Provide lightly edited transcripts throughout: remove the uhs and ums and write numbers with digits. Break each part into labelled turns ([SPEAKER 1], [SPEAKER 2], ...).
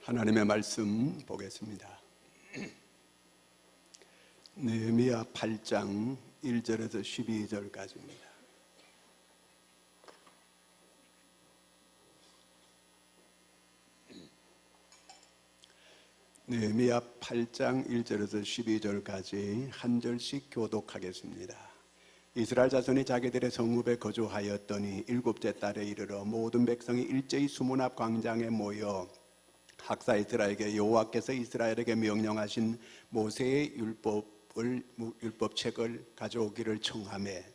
[SPEAKER 1] 하나님의 말씀 보겠습니다. 느헤미야 8장 1절에서 12절까지입니다. 느헤미야 8장 1절에서 12절까지 한 절씩 교독하겠습니다. 이스라엘 자손이 자기들의 성읍에 거주하였더니 일곱째 달에 이르러 모든 백성이 일제히 수문 앞 광장에 모여 학사 이스라엘에게 여호와께서 이스라엘에게 명령하신 모세의 율법책을 가져오기를 청하매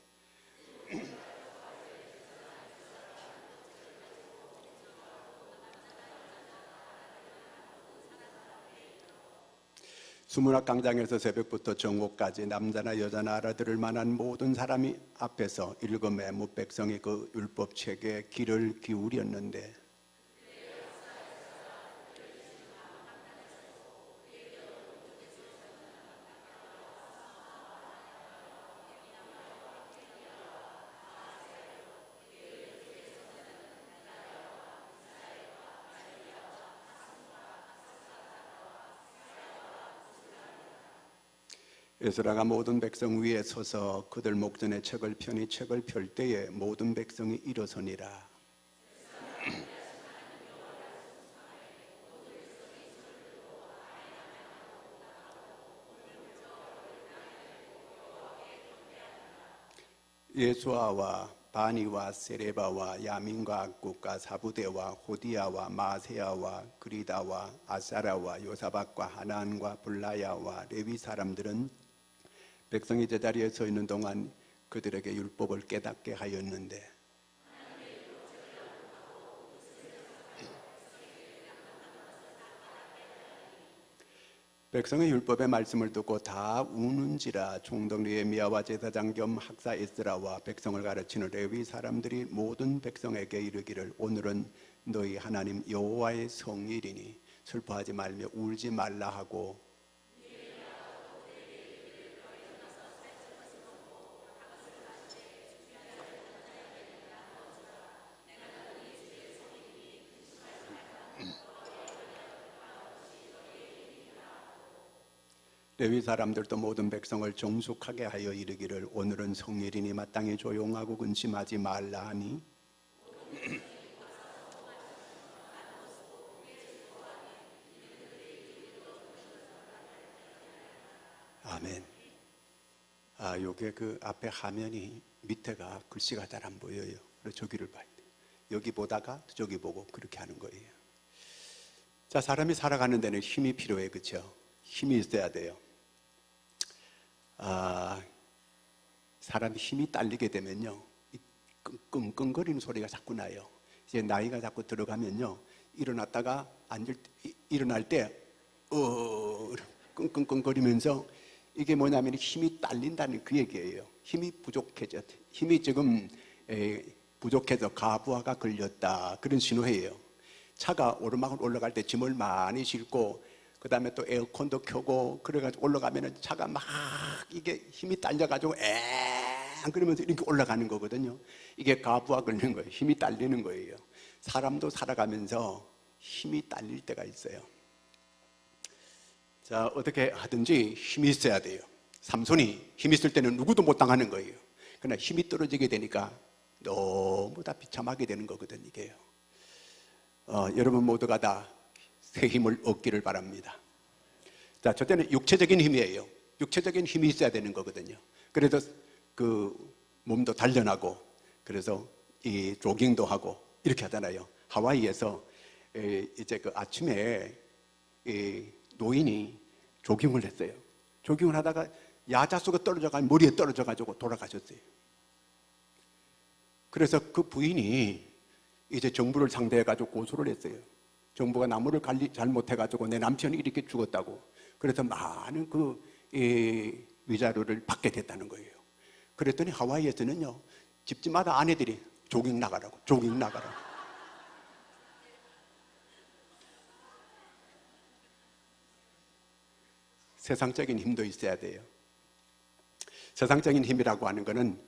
[SPEAKER 1] 수문 앞 광장에서 새벽부터 정오까지 남자나 여자나 알아들을 만한 모든 사람이 앞에서 읽음에 뭇 백성이 그 율법책에 귀를 기울였는데 에스라가 모든 백성 위에 서서 그들 목전에 책을 펴니 책을 펼 때에 모든 백성이 일어서니라. 예수아와 바니와 세레바와 야민과 악국과 사부대와 호디야와 마세야와 그리다와 아사라와 요사박과 하나안과 블라야와 레위 사람들은 백성이 제자리에 서 있는 동안 그들에게 율법을 깨닫게 하였는데 백성의 율법의 말씀을 듣고 다 우는지라. 총독 느헤미야와 제사장 겸 학사 에스라와 백성을 가르치는 레위 사람들이 모든 백성에게 이르기를 오늘은 너희 하나님 여호와의 성일이니 슬퍼하지 말며 울지 말라 하고 레위 사람들도 모든 백성을 정숙하게 하여 이르기를 오늘은 성일이니 마땅히 조용하고 근심하지 말라 하니 아멘. 요게 그 앞에 화면이 밑에가 글씨가 잘 안 보여요. 그래서 저기를 봐야 돼요. 여기 보다가 저기 보고 그렇게 하는 거예요. 자, 사람이 살아가는 데는 힘이 필요해, 그렇죠? 힘이 있어야 돼요. 사람이 힘이 딸리게 되면요, 끙끙거리는 소리가 자꾸 나요. 이제 나이가 자꾸 들어가면요, 일어날 때 끙끙끙거리면서 이게 뭐냐면 힘이 딸린다는 그 얘기예요. 힘이 부족해져. 힘이 지금 부족해서 가부하가 걸렸다, 그런 신호예요. 차가 오르막을 올라갈 때 짐을 많이 싣고 그 다음에 또 에어컨도 켜고 그래가지고 올라가면은 차가 막 이게 힘이 딸려가지고 그러면서 이렇게 올라가는 거거든요. 이게 가부하 걸리는 거예요. 힘이 딸리는 거예요. 사람도 살아가면서 힘이 딸릴 때가 있어요. 자, 어떻게 하든지 힘이 있어야 돼요. 삼손이 힘이 있을 때는 누구도 못 당하는 거예요. 그러나 힘이 떨어지게 되니까 너무 다 비참하게 되는 거거든요, 이게요. 여러분 모두가 다 새 힘을 얻기를 바랍니다. 자, 저때는 육체적인 힘이에요. 육체적인 힘이 있어야 되는 거거든요. 그래서 그 몸도 단련하고 그래서 이 조깅도 하고 이렇게 하잖아요. 하와이에서 이제 그 아침에 노인이 조깅을 했어요. 조깅을 하다가 야자수가 떨어져가지고 머리에 떨어져가지고 돌아가셨어요. 그래서 그 부인이 이제 정부를 상대해가지고 고소를 했어요. 정부가 나무를 관리 잘못해가지고 내 남편이 이렇게 죽었다고. 그래서 많은 그 위자료를 받게 됐다는 거예요. 그랬더니 하와이에서는요, 집집마다 아내들이 조깅 나가라고, 조깅 나가라고. 세상적인 힘도 있어야 돼요. 세상적인 힘이라고 하는 것은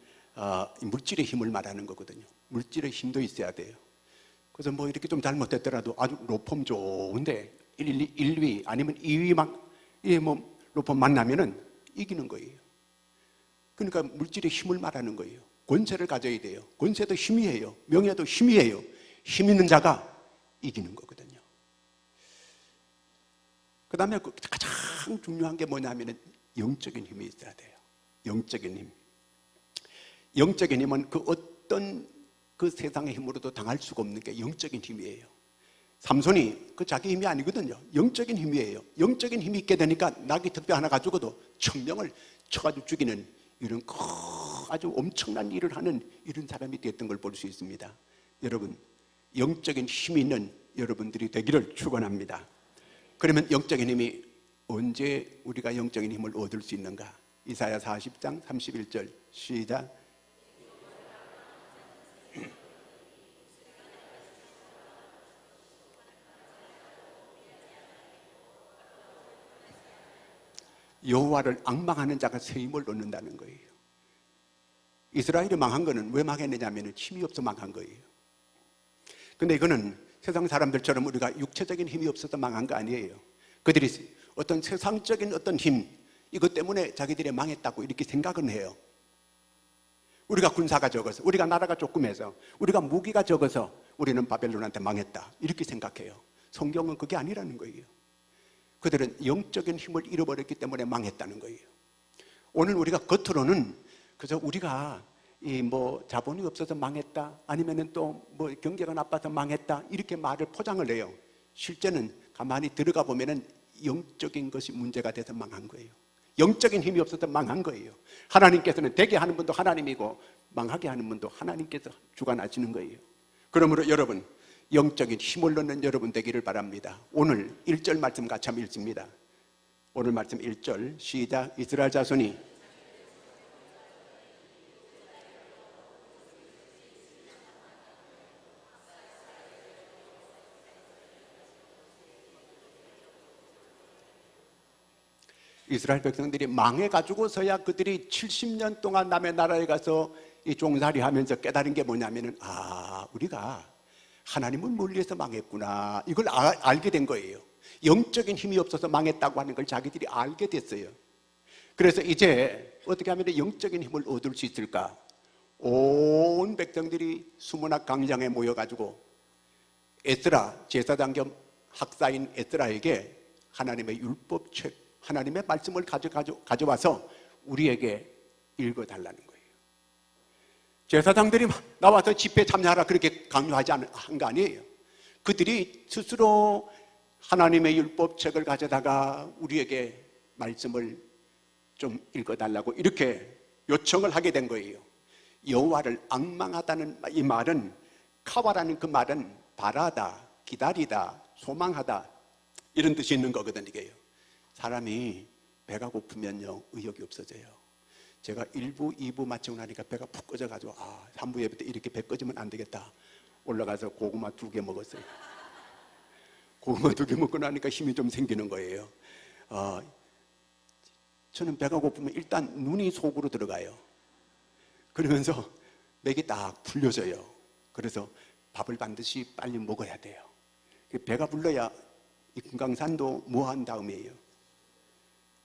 [SPEAKER 1] 물질의 힘을 말하는 거거든요. 물질의 힘도 있어야 돼요. 그래서 뭐 이렇게 좀 잘못됐더라도 아주 로펌 좋은데 1, 2 아니면 2위만 만나면은 이기는 거예요. 그러니까 물질의 힘을 말하는 거예요. 권세를 가져야 돼요. 권세도 힘이에요. 명예도 힘이에요. 힘 있는 자가 이기는 거거든요. 그 다음에 가장 중요한 게 뭐냐면 영적인 힘이 있어야 돼요. 영적인 힘. 영적인 힘은 그 어떤 그 세상의 힘으로도 당할 수가 없는 게 영적인 힘이에요. 삼손이 그 자기 힘이 아니거든요. 영적인 힘이에요. 영적인 힘이 있게 되니까 낙이 턱뼈 하나 가지고도 천명을 쳐가지고 죽이는 이런 아주 엄청난 일을 하는 이런 사람이 됐던 걸 볼 수 있습니다. 여러분, 영적인 힘이 있는 여러분들이 되기를 축원합니다. 그러면 영적인 힘이 언제 우리가 영적인 힘을 얻을 수 있는가? 이사야 40장 31절 시작. 여호와를 앙망하는 자가 새 힘을 얻는다는 거예요. 이스라엘이 망한 거는 왜 망했느냐면 힘이 없어 망한 거예요. 근데 이거는 세상 사람들처럼 우리가 육체적인 힘이 없어서 망한 거 아니에요. 그들이 어떤 세상적인 어떤 힘, 이것 때문에 자기들이 망했다고 이렇게 생각은 해요. 우리가 군사가 적어서, 우리가 나라가 조그매서, 우리가 무기가 적어서 우리는 바벨론한테 망했다 이렇게 생각해요. 성경은 그게 아니라는 거예요. 그들은 영적인 힘을 잃어버렸기 때문에 망했다는 거예요. 오늘 우리가 겉으로는 그저 우리가 자본이 없어서 망했다, 아니면은 또 경제가 나빠서 망했다 이렇게 말을 포장을 해요. 실제는 가만히 들어가 보면은 영적인 것이 문제가 돼서 망한 거예요. 영적인 힘이 없어서 망한 거예요. 하나님께서는 되게 하는 분도 하나님이고 망하게 하는 분도 하나님께서 주관하시는 거예요. 그러므로 여러분, 영적인 힘을 얻는 여러분 되기를 바랍니다. 오늘 1절 말씀 같이 한번 읽습니다. 오늘 말씀 1절 시작. 이스라엘 자손이 이스라엘 백성들이 망해가지고서야 그들이 70년 동안 남의 나라에 가서 이 종살이 하면서 깨달은 게 뭐냐면은, 우리가 하나님을 멀리해서 망했구나. 이걸 알게 된 거예요. 영적인 힘이 없어서 망했다고 하는 걸 자기들이 알게 됐어요. 그래서 이제 어떻게 하면 영적인 힘을 얻을 수 있을까? 온 백성들이 수문학 광장에 모여가지고 에스라, 제사장 겸 학사인 에스라에게 하나님의 율법책, 하나님의 말씀을 가져와서 우리에게 읽어달라는 거예요. 제사장들이 나와서 집회에 참여하라 그렇게 강요하지 한 거 아니에요. 그들이 스스로 하나님의 율법책을 가져다가 우리에게 말씀을 좀 읽어달라고 이렇게 요청을 하게 된 거예요. 여호와를 앙망하다는 이 말은, 카와라는 그 말은 바라다, 기다리다, 소망하다 이런 뜻이 있는 거거든요. 이게요. 사람이 배가 고프면요 의욕이 없어져요. 제가 1부, 2부 마치고 나니까 배가 푹 꺼져가지고 3부 예배 때 이렇게 배 꺼지면 안 되겠다. 올라가서 고구마 2개 먹었어요. 고구마 2개 먹고 나니까 힘이 좀 생기는 거예요. 저는 배가 고프면 일단 눈이 속으로 들어가요. 그러면서 맥이 딱 풀려져요. 그래서 밥을 반드시 빨리 먹어야 돼요. 배가 불러야 이 금강산도 뭐 한 다음이에요?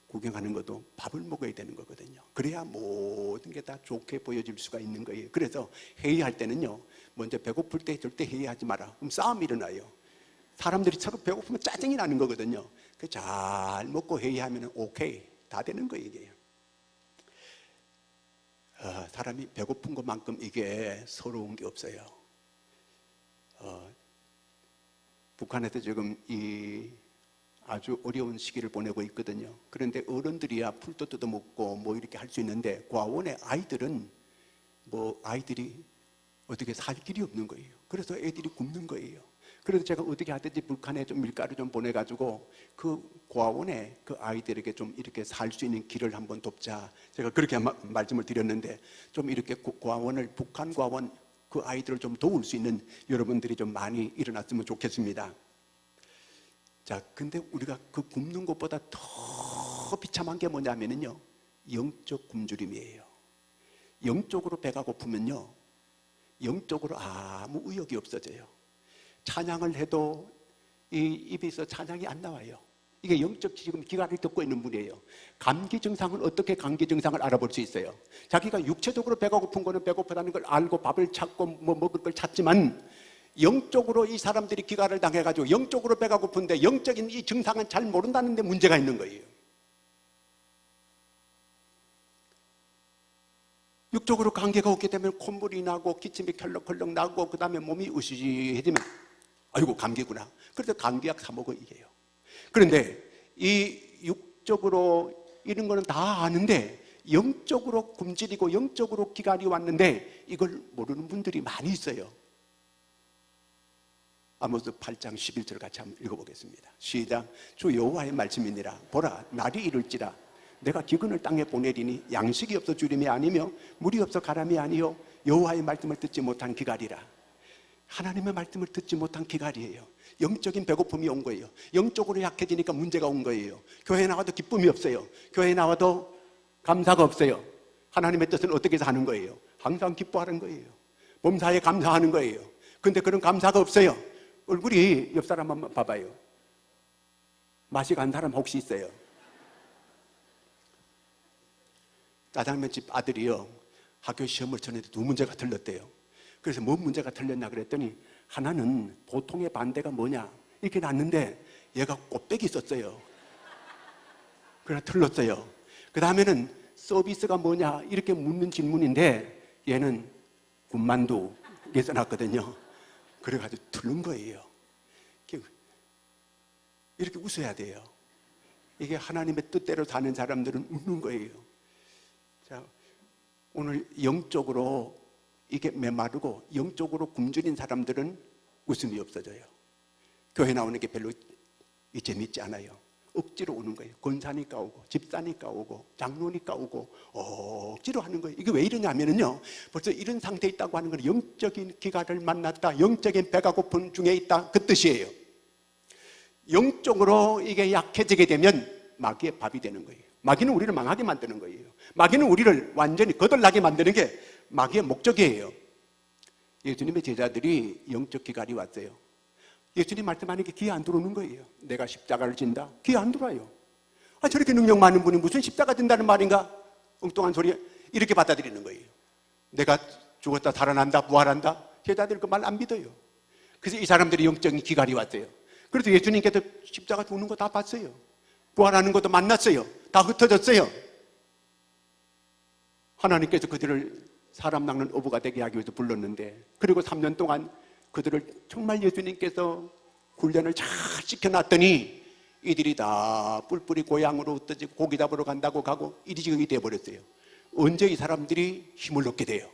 [SPEAKER 1] 구경하는 것도 밥을 먹어야 되는 거거든요. 그래야 모든 게 다 좋게 보여질 수가 있는 거예요. 그래서 회의할 때는요, 먼저 배고플 때 절대 회의하지 마라. 그럼 싸움이 일어나요. 사람들이 서로 배고프면 짜증이 나는 거거든요. 잘 먹고 회의하면 오케이, 다 되는 거예요, 이게. 사람이 배고픈 것만큼 이게 서러운 게 없어요. 북한에서 지금 아주 어려운 시기를 보내고 있거든요. 그런데 어른들이야 풀도 뜯어먹고 뭐 이렇게 할 수 있는데 고아원의 아이들은 아이들이 어떻게 살 길이 없는 거예요. 그래서 애들이 굶는 거예요. 그래서 제가 어떻게 하든지 북한에 좀 밀가루 좀 보내가지고 그 고아원에 그 아이들에게 좀 이렇게 살 수 있는 길을 한번 돕자. 제가 그렇게 말씀을 드렸는데 좀 이렇게 고아원을, 북한 고아원 그 아이들을 좀 도울 수 있는 여러분들이 좀 많이 일어났으면 좋겠습니다. 자, 근데 우리가 그 굶는 것보다 더 비참한 게 뭐냐면요, 영적 굶주림이에요. 영적으로 배가 고프면요, 영적으로 아무 의욕이 없어져요. 찬양을 해도 이 입에서 찬양이 안 나와요. 이게 영적 지금 기관을 듣고 있는 분이에요. 감기 증상은 어떻게 감기 증상을 알아볼 수 있어요? 자기가 육체적으로 배가 고픈 거는 배고프다는 걸 알고 밥을 찾고 뭐 먹을 걸 찾지만 영적으로 이 사람들이 기관을 당해가지고 영적으로 배가 고픈데 영적인 이 증상은 잘 모른다는 데 문제가 있는 거예요. 육적으로 감기가 오게 되면 콧물이 나고 기침이 컬럭컬럭 나고 그 다음에 몸이 으시시해지면 아이고 감기구나. 그래서 감기약 사 먹어 이게요. 그런데 이 육적으로 이런 거는 다 아는데 영적으로 굶주리고 영적으로 기갈이 왔는데 이걸 모르는 분들이 많이 있어요. 아모스 8장 11절 같이 한번 읽어보겠습니다. 시작. 주 여호와의 말씀이니라. 보라 날이 이를지라 내가 기근을 땅에 보내리니 양식이 없어 주림이 아니며 물이 없어 가람이 아니요 여호와의 말씀을 듣지 못한 기갈이라. 하나님의 말씀을 듣지 못한 기갈이에요. 영적인 배고픔이 온 거예요. 영적으로 약해지니까 문제가 온 거예요. 교회에 나와도 기쁨이 없어요. 교회에 나와도 감사가 없어요. 하나님의 뜻은 어떻게 해서 하는 거예요? 항상 기뻐하는 거예요. 범사에 감사하는 거예요. 근데 그런 감사가 없어요. 얼굴이 옆 사람 한번 봐봐요. 맛이 간 사람 혹시 있어요? 짜장면집 아들이요 학교 시험을 쳤는데 2문제가 틀렸대요. 그래서 뭔 문제가 틀렸냐 그랬더니 하나는 보통의 반대가 뭐냐 이렇게 났는데 얘가 꽃배기 썼어요. 그래서 틀렸어요. 그 다음에는 서비스가 뭐냐 이렇게 묻는 질문인데 얘는 군만두 이렇게 써놨거든요. 그래가지고 틀린 거예요. 이렇게 웃어야 돼요. 이게 하나님의 뜻대로 사는 사람들은 웃는 거예요. 자, 오늘 영적으로 이게 메마르고 영적으로 굶주린 사람들은 웃음이 없어져요. 교회 나오는 게 별로 재밌지 않아요. 억지로 오는 거예요. 권사니까 오고 집사니까 오고 장로니까 오고 억지로 하는 거예요. 이게 왜 이러냐면요 벌써 이런 상태에 있다고 하는 건 영적인 기갈을 만났다, 영적인 배가 고픈 중에 있다 그 뜻이에요. 영적으로 이게 약해지게 되면 마귀의 밥이 되는 거예요. 마귀는 우리를 망하게 만드는 거예요. 마귀는 우리를 완전히 거덜나게 만드는 게 마귀의 목적이에요. 예수님의 제자들이 영적 기갈이 왔어요. 예수님 말씀하니까 귀에 안 들어오는 거예요. 내가 십자가를 진다? 귀에 안 들어와요. 아, 저렇게 능력 많은 분이 무슨 십자가 진다는 말인가? 엉뚱한 소리 이렇게 받아들이는 거예요. 내가 죽었다 살아난다 부활한다? 제자들 그 말 안 믿어요. 그래서 이 사람들이 영적인 기갈이 왔어요. 그래서 예수님께서 십자가 죽는 거 다 봤어요. 부활하는 것도 만났어요. 다 흩어졌어요. 하나님께서 그들을 사람 낚는 어부가 되게 하기 위해서 불렀는데 그리고 3년 동안 그들을 정말 예수님께서 훈련을 잘 시켜놨더니 이들이 다 뿔뿔이 고향으로 흩어지고 고기 잡으러 간다고 가고 이리지경이 되어버렸어요. 언제 이 사람들이 힘을 얻게 돼요?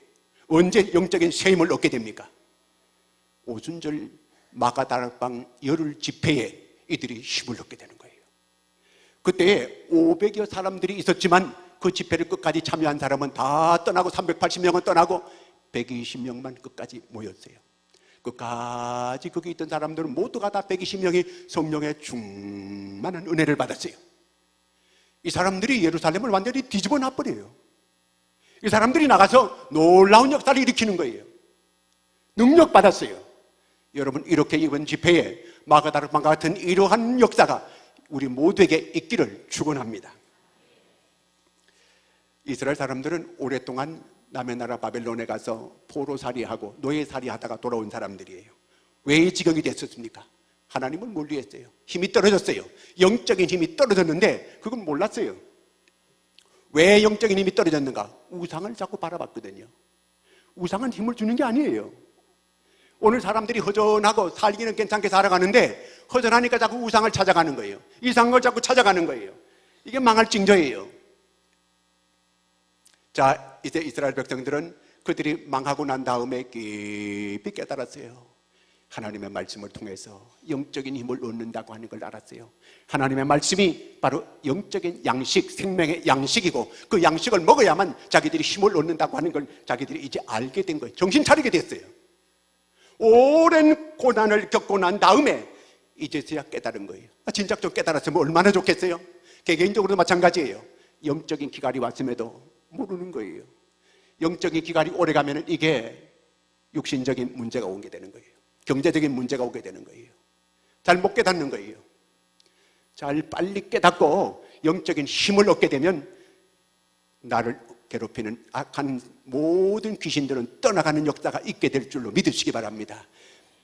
[SPEAKER 1] 언제 영적인 새 힘을 얻게 됩니까? 오순절 마가다락방 열흘 집회에 이들이 힘을 얻게 되는 거예요. 그때 500여 사람들이 있었지만 그 집회를 끝까지 참여한 사람은 다 떠나고 380명은 떠나고 120명만 끝까지 모였어요. 끝까지 거기 있던 사람들은 모두가 다 120명이 성령의 충만한 은혜를 받았어요. 이 사람들이 예루살렘을 완전히 뒤집어 놔버려요. 이 사람들이 나가서 놀라운 역사를 일으키는 거예요. 능력 받았어요. 여러분 이렇게 이번 집회에 마가다락방과 같은 이러한 역사가 우리 모두에게 있기를 축원합니다. 이스라엘 사람들은 오랫동안 남의 나라 바벨론에 가서 포로살이하고 노예살이 하다가 돌아온 사람들이에요. 왜 이 지경이 됐었습니까? 하나님을 멀리했어요. 힘이 떨어졌어요. 영적인 힘이 떨어졌는데 그건 몰랐어요. 왜 영적인 힘이 떨어졌는가? 우상을 자꾸 바라봤거든요. 우상은 힘을 주는 게 아니에요. 오늘 사람들이 허전하고 살기는 괜찮게 살아가는데 허전하니까 자꾸 우상을 찾아가는 거예요. 이상한 걸 자꾸 찾아가는 거예요. 이게 망할 징조예요. 자, 이제 이스라엘 백성들은 그들이 망하고 난 다음에 깊이 깨달았어요. 하나님의 말씀을 통해서 영적인 힘을 얻는다고 하는 걸 알았어요. 하나님의 말씀이 바로 영적인 양식, 생명의 양식이고 그 양식을 먹어야만 자기들이 힘을 얻는다고 하는 걸 자기들이 이제 알게 된 거예요. 정신 차리게 됐어요. 오랜 고난을 겪고 난 다음에 이제서야 깨달은 거예요. 진작 좀 깨달았으면 얼마나 좋겠어요. 개개인적으로도 마찬가지예요. 영적인 기갈이 왔음에도 모르는 거예요. 영적인 기갈이 오래가면 이게 육신적인 문제가 오게 되는 거예요. 경제적인 문제가 오게 되는 거예요. 잘 못 깨닫는 거예요. 잘 빨리 깨닫고 영적인 힘을 얻게 되면 나를 괴롭히는 악한 모든 귀신들은 떠나가는 역사가 있게 될 줄로 믿으시기 바랍니다.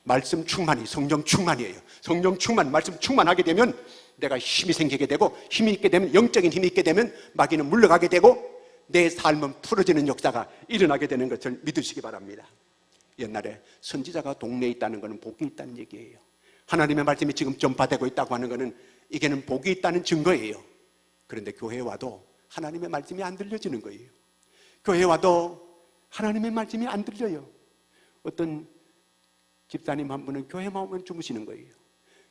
[SPEAKER 1] 말씀 충만이 성령 충만이에요. 성령 충만, 말씀 충만하게 되면 내가 힘이 생기게 되고, 힘이 있게 되면, 영적인 힘이 있게 되면 마귀는 물러가게 되고 내 삶은 풀어지는 역사가 일어나게 되는 것을 믿으시기 바랍니다. 옛날에 선지자가 동네에 있다는 것은 복이 있다는 얘기예요. 하나님의 말씀이 지금 전파되고 있다고 하는 것은 이게는 복이 있다는 증거예요. 그런데 교회에 와도 하나님의 말씀이 안 들려지는 거예요. 교회에 와도 하나님의 말씀이 안 들려요. 어떤 집사님 한 분은 교회만 오면 주무시는 거예요.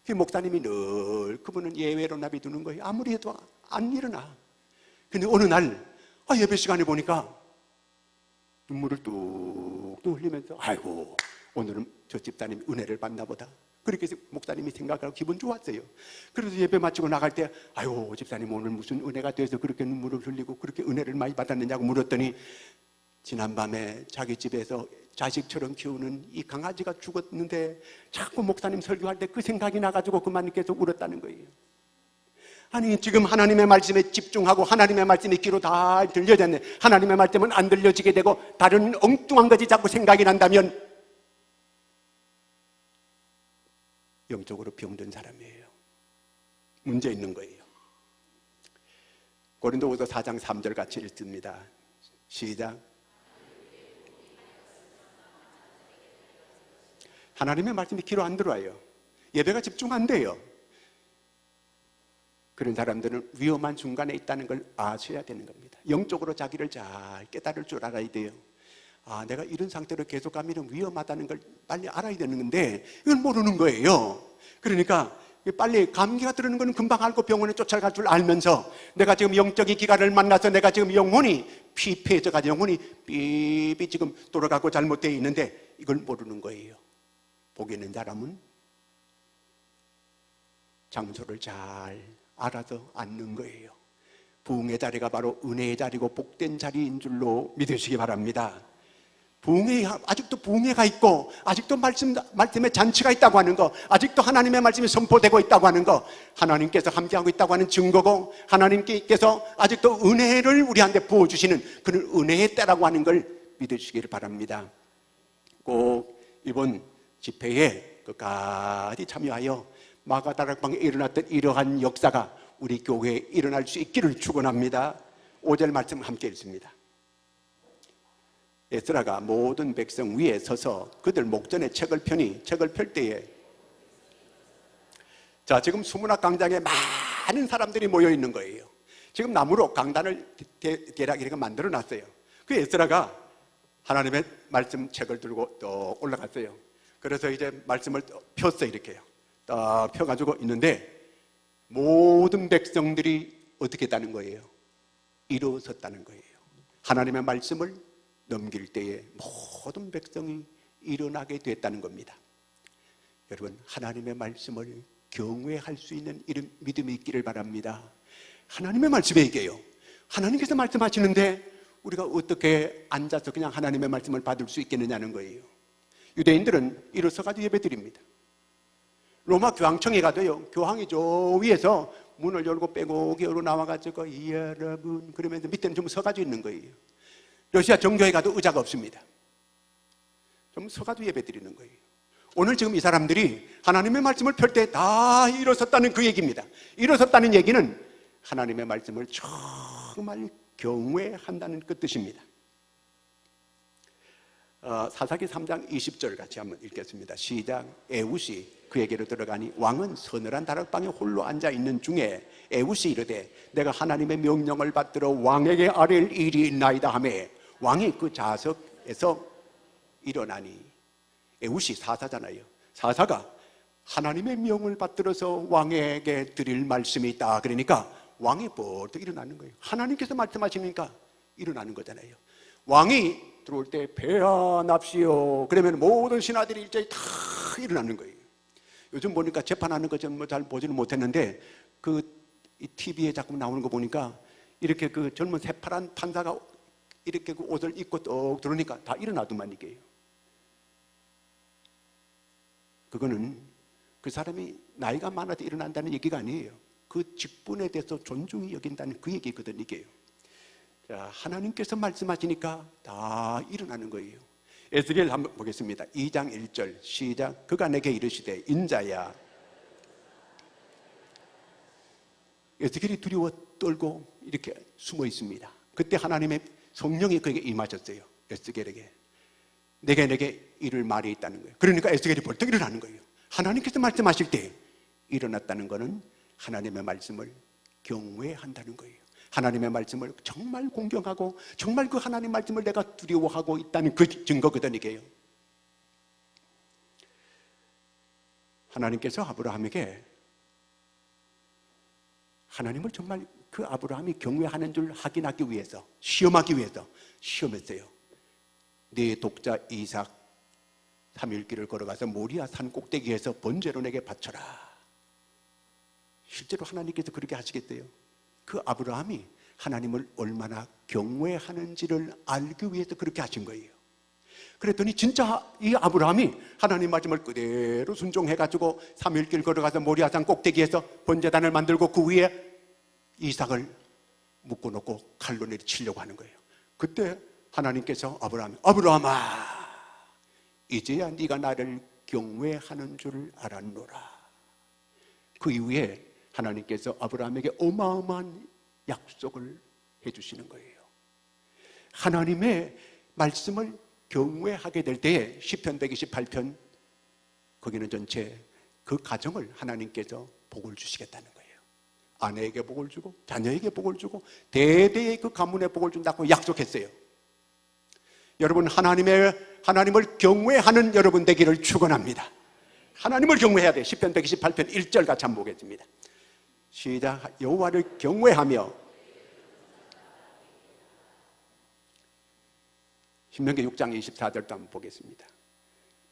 [SPEAKER 1] 그 목사님이 늘 그분은 예외로 놔두는 거예요. 아무리 해도 안 일어나. 근데 어느 날 예배 시간에 보니까 눈물을 뚝뚝 흘리면서 아이고 오늘은 저 집사님이 은혜를 받나 보다. 그렇게 해서 목사님이 생각하고 기분 좋았어요. 그래서 예배 마치고 나갈 때 아유 집사님 오늘 무슨 은혜가 돼서 그렇게 눈물을 흘리고 그렇게 은혜를 많이 받았느냐고 물었더니 지난밤에 자기 집에서 자식처럼 키우는 이 강아지가 죽었는데 자꾸 목사님 설교할 때 그 생각이 나가지고 그만 계속 울었다는 거예요. 아니 지금 하나님의 말씀에 집중하고 하나님의 말씀이 귀로 다 들려졌네. 하나님의 말씀은 안 들려지게 되고 다른 엉뚱한 것이 자꾸 생각이 난다면 영적으로 병든 사람이에요. 문제 있는 거예요. 고린도후서 4장 3절 같이 읽습니다. 시작. 하나님의 말씀이 귀로 안 들어와요. 예배가 집중 안 돼요. 그런 사람들은 위험한 중간에 있다는 걸 아셔야 되는 겁니다. 영적으로 자기를 잘 깨달을 줄 알아야 돼요. 내가 이런 상태로 계속 가면 위험하다는 걸 빨리 알아야 되는 건데 이걸 모르는 거예요. 그러니까 빨리 감기가 들어오는 거는 금방 알고 병원에 쫓아갈 줄 알면서 내가 지금 영적인 기관을 만나서 내가 지금 영혼이 피폐해져가지고 영혼이 삐삐 지금 돌아가고 잘못되어 있는데 이걸 모르는 거예요. 복 있는 사람은 장소를 잘 알아서 앉는 거예요. 부흥의 자리가 바로 은혜의 자리고 복된 자리인 줄로 믿으시기 바랍니다. 아직도 부흥회가 있고 아직도 말씀의 잔치가 있다고 하는 거, 아직도 하나님의 말씀이 선포되고 있다고 하는 거, 하나님께서 함께하고 있다고 하는 증거고 하나님께서 아직도 은혜를 우리한테 부어주시는 그런 은혜의 때라고 하는 걸 믿으시기를 바랍니다. 꼭 이번 집회에 끝까지 참여하여 마가다락방에 일어났던 이러한 역사가 우리 교회에 일어날 수 있기를 축원합니다. 5절 말씀 함께 읽습니다. 에스라가 모든 백성 위에 서서 그들 목전에 책을 펴니 책을 펼 때에 지금 수문학 강당에 많은 사람들이 모여 있는 거예요. 지금 나무로 강단을 대략 이렇게 만들어 놨어요. 그 에스라가 하나님의 말씀 책을 들고 또 올라갔어요. 그래서 이제 말씀을 폈어요. 이렇게요. 딱 펴가지고 있는데 모든 백성들이 어떻게 했다는 거예요? 일어섰다는 거예요. 하나님의 말씀을 넘길 때에 모든 백성이 일어나게 됐다는 겁니다. 여러분 하나님의 말씀을 경외할 수 있는 이런 믿음이 있기를 바랍니다. 하나님의 말씀에 얘기해요. 하나님께서 말씀하시는데 우리가 어떻게 앉아서 그냥 하나님의 말씀을 받을 수 있겠느냐는 거예요. 유대인들은 일어서가지고 예배드립니다. 로마 교황청에 가도요, 교황이 저 위에서 문을 열고 빼곡히 열어 나와가지고 여러분 그러면서 밑에는 좀 서가지고 있는 거예요. 러시아 정교회 가도 의자가 없습니다. 좀 서가지고 예배드리는 거예요. 오늘 지금 이 사람들이 하나님의 말씀을 펼 때 다 일어섰다는 그 얘기입니다. 일어섰다는 얘기는 하나님의 말씀을 정말 경외한다는 그 뜻입니다. 사사기 3장 20절 같이 한번 읽겠습니다. 시작. 에훗이 그에게로 들어가니 왕은 서늘한 다락방에 홀로 앉아있는 중에 에훗이 이르되 내가 하나님의 명령을 받들어 왕에게 아뢰일 일이 있나이다 하며 왕이 그 좌석에서 일어나니. 에훗이 사사잖아요. 사사가 하나님의 명을 받들어서 왕에게 드릴 말씀이 있다. 그러니까 왕이 벌떡 일어나는 거예요. 하나님께서 말씀하시니까 일어나는 거잖아요. 왕이 들어올 때 배안합시오. 그러면 모든 신하들이 일제히 다 일어나는 거예요. 요즘 보니까 재판하는 거 좀 잘 보지는 못했는데 이 TV에 자꾸 나오는 거 보니까 이렇게 그 젊은 새파란 판사가 이렇게 그 옷을 입고 떡 들어오니까 다 일어나더만 이게요. 그거는 그 사람이 나이가 많아서 일어난다는 얘기가 아니에요. 그 직분에 대해서 존중이 여긴다는 그 얘기거든 이게요. 자, 하나님께서 말씀하시니까 다 일어나는 거예요. 에스겔 한번 보겠습니다. 2장 1절 시작. 그가 내게 이르시되 인자야. 에스겔이 두려워 떨고 이렇게 숨어 있습니다. 그때 하나님의 성령이 그에게 임하셨어요. 에스겔에게 내게 이를 말이 있다는 거예요. 그러니까 에스겔이 벌떡 일어나는 거예요. 하나님께서 말씀하실 때 일어났다는 것은 하나님의 말씀을 경외한다는 거예요. 하나님의 말씀을 정말 공경하고 정말 그 하나님 말씀을 내가 두려워하고 있다는 그 증거거든 이게요. 하나님께서 아브라함에게 하나님을 정말 그 아브라함이 경외하는 줄 확인하기 위해서 시험하기 위해서 시험했어요. 네 독자 이삭 3일 길을 걸어가서 모리아 산 꼭대기에서 번제로 내게 바쳐라. 실제로 하나님께서 그렇게 하시겠대요. 그 아브라함이 하나님을 얼마나 경외하는지를 알기 위해서 그렇게 하신 거예요. 그랬더니 진짜 이 아브라함이 하나님 말씀을 그대로 순종해가지고 3일 길 걸어가서 모리아산 꼭대기에서 번제단을 만들고 그 위에 이삭을 묶어놓고 칼로 내리치려고 하는 거예요. 그때 하나님께서 아브라함아 이제야 네가 나를 경외하는 줄 알았노라. 그 이후에 하나님께서 아브라함에게 어마어마한 약속을 해주시는 거예요. 하나님의 말씀을 경외하게 될 때에 시편 128편 거기는 전체 그 가정을 하나님께서 복을 주시겠다는 거예요. 아내에게 복을 주고 자녀에게 복을 주고 대대의 그 가문에 복을 준다고 약속했어요. 여러분 하나님을 경외하는 여러분 되기를 축원합니다. 하나님을 경외해야 돼. 시편 128편 1절 같이 한번 보겠습니다. 시작. 여호와를 경외하며 신명기 6장 24절도 한번 보겠습니다.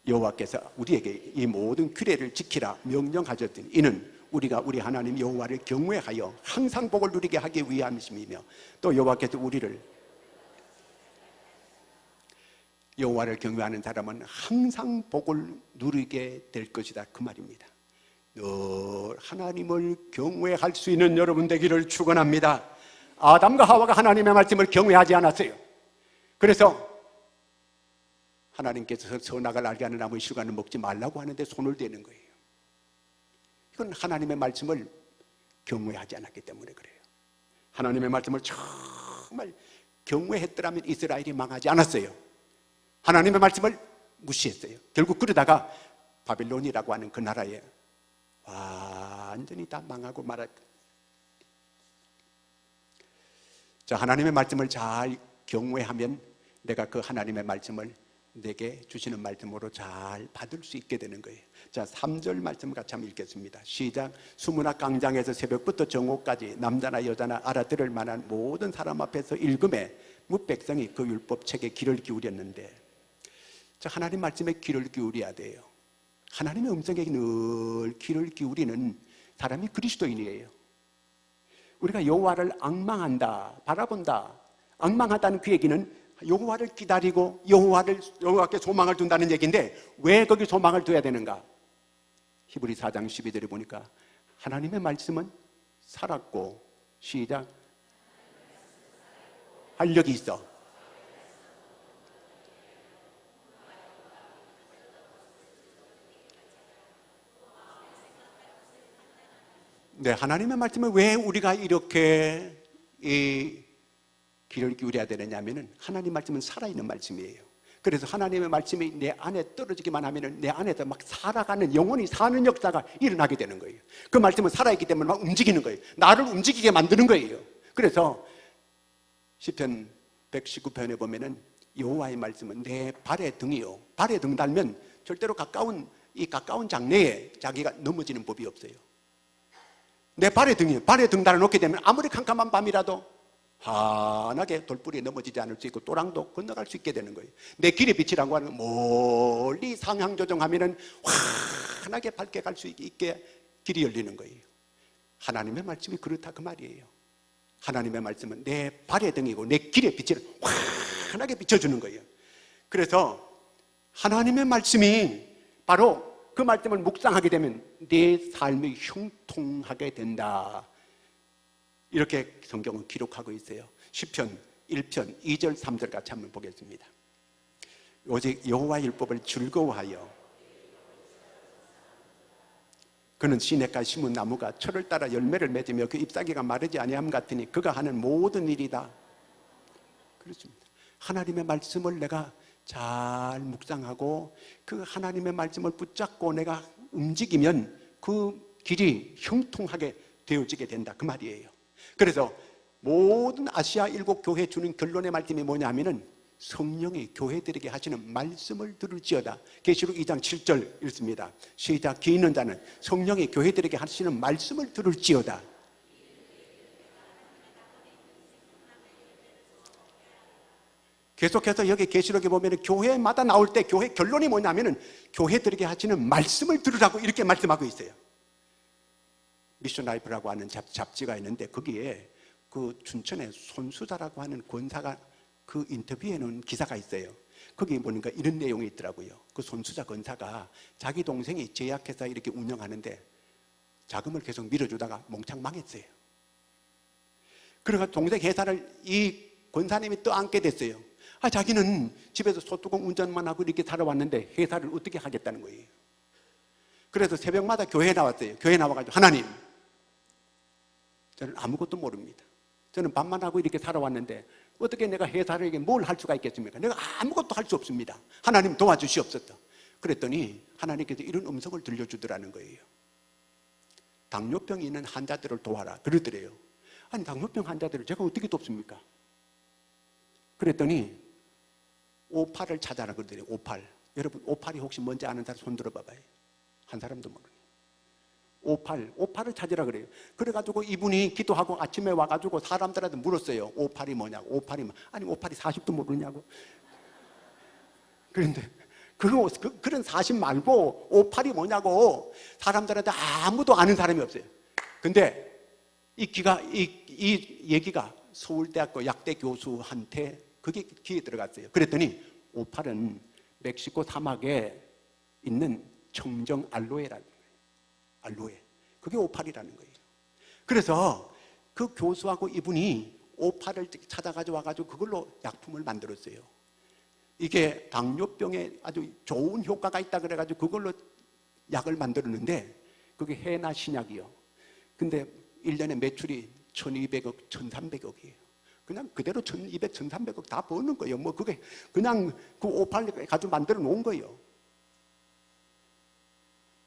[SPEAKER 1] 여호와께서 우리에게 이 모든 규례를 지키라 명령하셨더니 이는 우리가 우리 하나님 여호와를 경외하여 항상 복을 누리게 하기 위함이며 또 여호와께서 여호와를 경외하는 사람은 항상 복을 누리게 될 것이다 그 말입니다. 늘 하나님을 경외할 수 있는 여러분 되기를 축원합니다. 아담과 하와가 하나님의 말씀을 경외하지 않았어요. 그래서 하나님께서 선악을 알게 하는 나무의 실과는 먹지 말라고 하는데 손을 대는 거예요. 이건 하나님의 말씀을 경외하지 않았기 때문에 그래요. 하나님의 말씀을 정말 경외했더라면 이스라엘이 망하지 않았어요. 하나님의 말씀을 무시했어요. 결국 그러다가 바빌론이라고 하는 그 나라에 완전히 다 망하고 말았. 자, 하나님의 말씀을 잘 경외하면 내가 그 하나님의 말씀을 내게 주시는 말씀으로 잘 받을 수 있게 되는 거예요. 자, 3절 말씀 같이 한번 읽겠습니다. 시작. 수문학 강장에서 새벽부터 정오까지 남자나 여자나 알아들을 만한 모든 사람 앞에서 읽음에 무백성이 그 율법책에 귀를 기울였는데, 자, 하나님 말씀에 귀를 기울여야 돼요. 하나님의 음성에 늘 귀를 기울이는 사람이 그리스도인이에요. 우리가 여호와를 앙망한다, 바라본다. 앙망하다는 그 얘기는 여호와를 기다리고 여호와께 소망을 둔다는 얘기인데 왜 거기 소망을 둬야 되는가? 히브리 4장 12절에 보니까 하나님의 말씀은 살았고 시작 활력이 있어. 네, 하나님의 말씀을 왜 우리가 이렇게 귀를 기울여야 되느냐면은 하나님 말씀은 살아있는 말씀이에요. 그래서 하나님의 말씀이 내 안에 떨어지기만 하면은 내 안에서 막 살아가는 영혼이 사는 역사가 일어나게 되는 거예요. 그 말씀은 살아있기 때문에 막 움직이는 거예요. 나를 움직이게 만드는 거예요. 그래서 시편 119편에 보면은 여호와의 말씀은 내 발의 등이요. 발에 등 달면 절대로 가까운 장래에 자기가 넘어지는 법이 없어요. 내 발의 등이요. 발에 등 달아놓게 되면 아무리 캄캄한 밤이라도 환하게 돌뿌리에 넘어지지 않을 수 있고 또랑도 건너갈 수 있게 되는 거예요. 내 길의 빛이라고 하는 건 멀리 상향 조정하면은 환하게 밝게 갈 수 있게 길이 열리는 거예요. 하나님의 말씀이 그렇다 그 말이에요. 하나님의 말씀은 내 발의 등이고 내 길의 빛을 환하게 비춰주는 거예요. 그래서 하나님의 말씀이 바로 그 말씀을 묵상하게 되면 내 삶이 형통하게 된다. 이렇게 성경은 기록하고 있어요. 시편 1편 2절 3절 같이 한번 보겠습니다. 오직 여호와의 율법을 즐거워하여 그는 시냇가에 심은 나무가 철을 따라 열매를 맺으며 그 잎사귀가 마르지 아니함 같으니 그가 하는 모든 일이다. 그렇습니다. 하나님의 말씀을 내가 잘 묵상하고 그 하나님의 말씀을 붙잡고 내가 움직이면 그 길이 형통하게 되어지게 된다, 그 말이에요. 그래서 모든 아시아 일곱 교회 주는 결론의 말씀이 뭐냐면은 성령이 교회들에게 하시는 말씀을 들을지어다. 계시록 2장 7절 읽습니다. 시작. 귀 있는 자는 성령이 교회들에게 하시는 말씀을 들을지어다. 계속해서 여기 계시록에 보면 교회마다 나올 때 교회 결론이 뭐냐면은 교회들에게 하시는 말씀을 들으라고 이렇게 말씀하고 있어요. 미션 라이프라고 하는 잡지가 있는데 거기에 그 춘천의 손수자라고 하는 권사가 그 인터뷰에 놓은 기사가 있어요. 거기에 보니까 이런 내용이 있더라고요. 그 손수자 권사가 자기 동생이 제약회사 이렇게 운영하는데 자금을 계속 밀어주다가 몽창 망했어요. 그래서 동생 회사를 이 권사님이 떠안게 됐어요. 자기는 집에서 소뚜껑 운전만 하고 이렇게 살아왔는데 회사를 어떻게 하겠다는 거예요. 그래서 새벽마다 교회에 나왔어요. 교회에 나와가지고 하나님, 저는 아무것도 모릅니다. 저는 밥만 하고 이렇게 살아왔는데 어떻게 내가 회사를 뭘 할 수가 있겠습니까? 내가 아무것도 할 수 없습니다. 하나님 도와주시옵소서. 그랬더니 하나님께서 이런 음성을 들려주더라는 거예요. 당뇨병이 있는 환자들을 도와라 그러더래요. 아니 당뇨병 환자들을 제가 어떻게 돕습니까? 그랬더니 58을 찾아라 그러더래요. 58. 여러분 58이 혹시 뭔지 아는 사람 손 들어봐봐요. 한 사람도 모르니. 58을 찾으라 그래요. 그래가지고 이분이 기도하고 아침에 와가지고 사람들한테 물었어요. 58이 뭐냐고. 58이 뭐. 아니 58이 40도 모르냐고. 그런데 그런 40 말고 58이 뭐냐고 사람들한테 아무도 아는 사람이 없어요. 근데 이 얘기가 서울대학교 약대 교수한테 그게 귀에 들어갔어요. 그랬더니 58은 멕시코 사막에 있는 청정 알로에라는 거예요. 알로에. 그게 58이라는 거예요. 그래서 그 교수하고 이분이 58을 찾아가지고 와가지고 그걸로 약품을 만들었어요. 이게 당뇨병에 아주 좋은 효과가 있다 그래가지고 그걸로 약을 만들었는데 그게 해나 신약이요. 근데 1년에 매출이 1200억, 1300억이에요. 그냥 그대로 1200, 1300억 다 버는 거예요. 뭐 그게 그냥 그 58 가지고 만들어 놓은 거예요.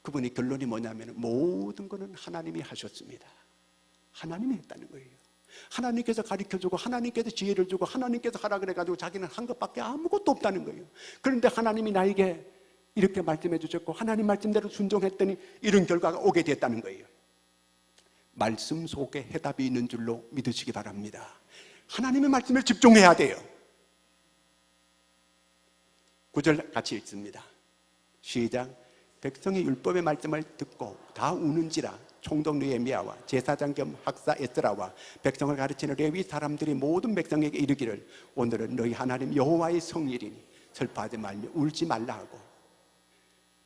[SPEAKER 1] 그분이 결론이 뭐냐면 모든 것은 하나님이 하셨습니다. 하나님이 했다는 거예요. 하나님께서 가르쳐주고 하나님께서 지혜를 주고 하나님께서 하라 그래가지고 자기는 한 것밖에 아무것도 없다는 거예요. 그런데 하나님이 나에게 이렇게 말씀해 주셨고 하나님 말씀대로 순종했더니 이런 결과가 오게 됐다는 거예요. 말씀 속에 해답이 있는 줄로 믿으시기 바랍니다. 하나님의 말씀에 집중해야 돼요. 9절 같이 읽습니다. 시작. 백성이 율법의 말씀을 듣고 다 우는지라 총독 느헤미야와 제사장 겸 학사 에스라와 백성을 가르치는 레위 사람들이 모든 백성에게 이르기를 오늘은 너희 하나님 여호와의 성일이니 슬퍼하지 말며 울지 말라 하고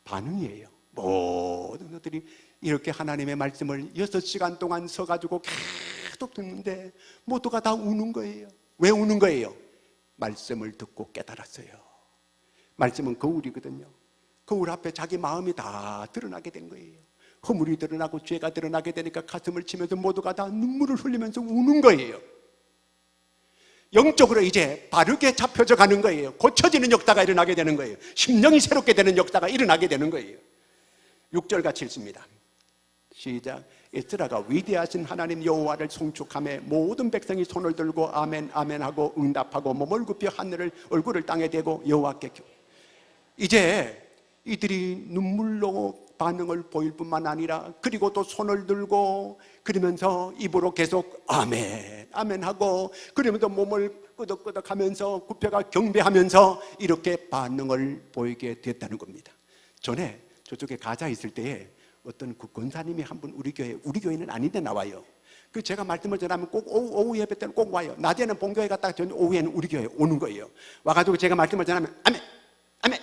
[SPEAKER 1] 반응이에요. 모든 것들이 이렇게 하나님의 말씀을 6시간 동안 서가지고 계속 듣는데 모두가 다 우는 거예요. 왜 우는 거예요? 말씀을 듣고 깨달았어요. 말씀은 거울이거든요. 거울 앞에 자기 마음이 다 드러나게 된 거예요. 허물이 드러나고 죄가 드러나게 되니까 가슴을 치면서 모두가 다 눈물을 흘리면서 우는 거예요. 영적으로 이제 바르게 잡혀져 가는 거예요. 고쳐지는 역사가 일어나게 되는 거예요. 심령이 새롭게 되는 역사가 일어나게 되는 거예요. 6절 같이 읽습니다. 시작. 에스라가 위대하신 하나님 여호와를 송축하며 모든 백성이 손을 들고 아멘 아멘 하고 응답하고 몸을 굽혀 하늘을 얼굴을 땅에 대고 여호와께 이제 이들이 눈물로 반응을 보일 뿐만 아니라 그리고 또 손을 들고 그러면서 입으로 계속 아멘 아멘 하고 그러면서 몸을 끄덕끄덕 하면서 굽혀가 경배하면서 이렇게 반응을 보이게 됐다는 겁니다. 전에 저쪽에 가자 있을 때에 어떤 그 권사님이 한 분 우리 교회는 아닌데 나와요. 그 제가 말씀을 전하면 꼭 오후 예배 때는 꼭 와요. 낮에는 본교회 갔다가 오후에는 우리 교회 오는 거예요. 와가지고 제가 말씀을 전하면 아멘 아멘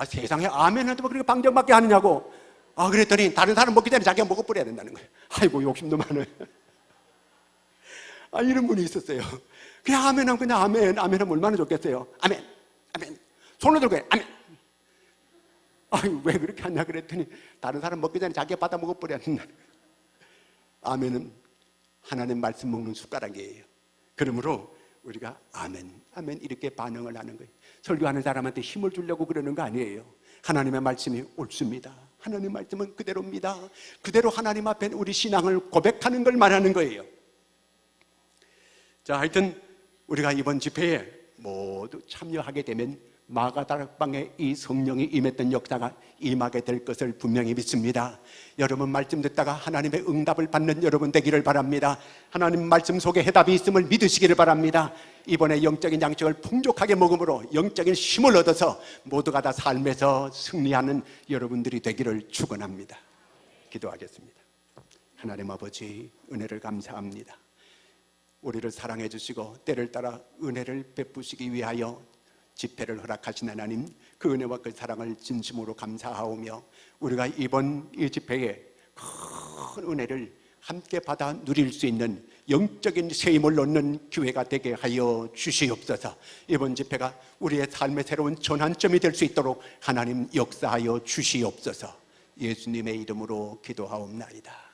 [SPEAKER 1] 세상에 아멘한테 뭐 그렇게 방정받게 하느냐고. 그랬더니 다른 사람 먹기 전에 자기가 먹어버려야 된다는 거예요. 아이고, 욕심도 많아요. 이런 분이 있었어요. 그냥 아멘하면 그냥 아멘하면 얼마나 좋겠어요. 아멘, 아멘. 손을 들고 아멘. 왜 그렇게 하냐 그랬더니 다른 사람 먹기 전에 자기가 받아 먹어버려야 된다는 거예요. 아멘은 하나님 말씀 먹는 숟가락이에요. 그러므로 우리가 아멘, 아멘 이렇게 반응을 하는 거예요. 설교하는 사람한테 힘을 주려고 그러는 거 아니에요. 하나님의 말씀이 옳습니다. 하나님의 말씀은 그대로입니다. 그대로 하나님 앞에 우리 신앙을 고백하는 걸 말하는 거예요. 자, 하여튼 우리가 이번 집회에 모두 참여하게 되면 마가다락방에 이 성령이 임했던 역사가 임하게 될 것을 분명히 믿습니다. 여러분 말씀 듣다가 하나님의 응답을 받는 여러분 되기를 바랍니다. 하나님 말씀 속에 해답이 있음을 믿으시기를 바랍니다. 이번에 영적인 양식을 풍족하게 먹음으로 영적인 힘을 얻어서 모두가 다 삶에서 승리하는 여러분들이 되기를 축원합니다. 기도하겠습니다. 하나님 아버지, 은혜를 감사합니다. 우리를 사랑해 주시고 때를 따라 은혜를 베푸시기 위하여 집회를 허락하신 하나님, 그 은혜와 그 사랑을 진심으로 감사하오며 우리가 이번 이 집회에 큰 은혜를 함께 받아 누릴 수 있는 영적인 세임을 얻는 기회가 되게 하여 주시옵소서. 이번 집회가 우리의 삶의 새로운 전환점이 될 수 있도록 하나님 역사하여 주시옵소서. 예수님의 이름으로 기도하옵나이다.